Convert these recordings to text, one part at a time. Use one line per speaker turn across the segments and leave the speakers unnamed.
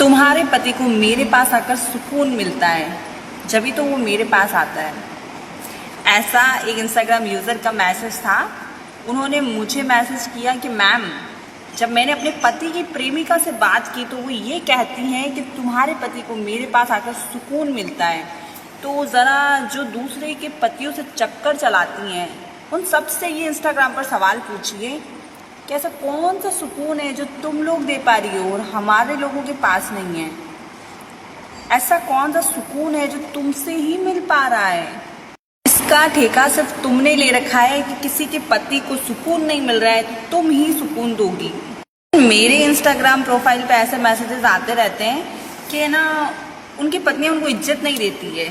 तुम्हारे पति को मेरे पास आकर सुकून मिलता है, जब भी तो वो मेरे पास आता है। ऐसा एक इंस्टाग्राम यूज़र का मैसेज था। उन्होंने मुझे मैसेज किया कि मैम, जब मैंने अपने पति की प्रेमिका से बात की तो वो ये कहती हैं कि तुम्हारे पति को मेरे पास आकर सुकून मिलता है। तो ज़रा जो दूसरे के पतियों से चक्कर चलाती हैं उन सब से ये इंस्टाग्राम पर सवाल पूछिए कि ऐसा कौन सा सुकून है जो तुम लोग दे पा रही हो और हमारे लोगों के पास नहीं है। ऐसा कौन सा सुकून है जो तुमसे ही मिल पा रहा है। इसका ठेका सिर्फ तुमने ले रखा है कि किसी के पति को सुकून नहीं मिल रहा है तो तुम ही सुकून दोगी। मेरे इंस्टाग्राम प्रोफाइल पे ऐसे मैसेजेस आते रहते हैं कि ना उनकी पत्नियां उनको इज्जत नहीं देती है।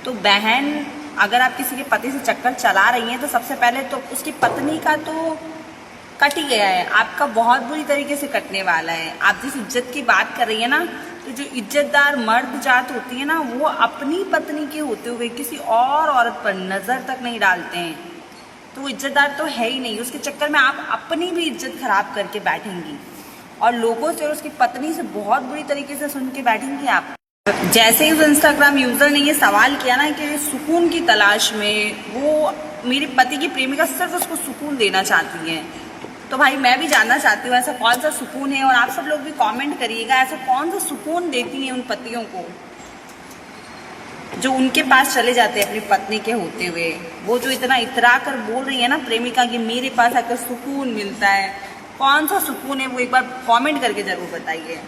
तो बहन, अगर आप किसी के पति से चक्कर चला रही हैं तो सबसे पहले तो उसकी पत्नी का तो कट ही गया है, आपका बहुत बुरी तरीके से कटने वाला है। आप जिस इज्जत की बात कर रही है ना, तो जो इज्जतदार मर्द जात होती है ना, वो अपनी पत्नी के होते हुए किसी और औरत पर नज़र तक नहीं डालते हैं। तो वो इज्जतदार तो है ही नहीं। उसके चक्कर में आप अपनी भी इज्जत खराब करके बैठेंगी और लोगों से और उसकी पत्नी से बहुत बुरी तरीके से सुन के बैठेंगी आप। जैसे ही उस इंस्टाग्राम यूज़र ने ये सवाल किया ना कि सुकून की तलाश में वो मेरे पति की प्रेमिका सिर्फ उसको सुकून देना चाहती है, तो भाई मैं भी जानना चाहती हूँ ऐसा कौन सा सुकून है। और आप सब लोग भी कमेंट करिएगा, ऐसा कौन सा सुकून देती हैं उन पतियों को जो उनके पास चले जाते हैं अपनी पत्नी के होते हुए। वो जो इतना इतरा कर बोल रही है ना प्रेमिका कि मेरे पास आकर सुकून मिलता है, कौन सा सुकून है वो एक बार कमेंट करके ज़रूर बताइए।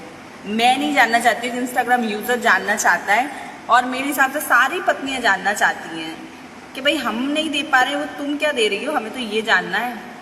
मैं नहीं जानना चाहती हूँ, इंस्टाग्राम यूज़र जानना चाहता है और मेरे हिसाब से सारी पत्नियाँ जानना चाहती हैं कि भाई हम नहीं दे पा रहे, वो तुम क्या दे रही हो, हमें तो ये जानना है।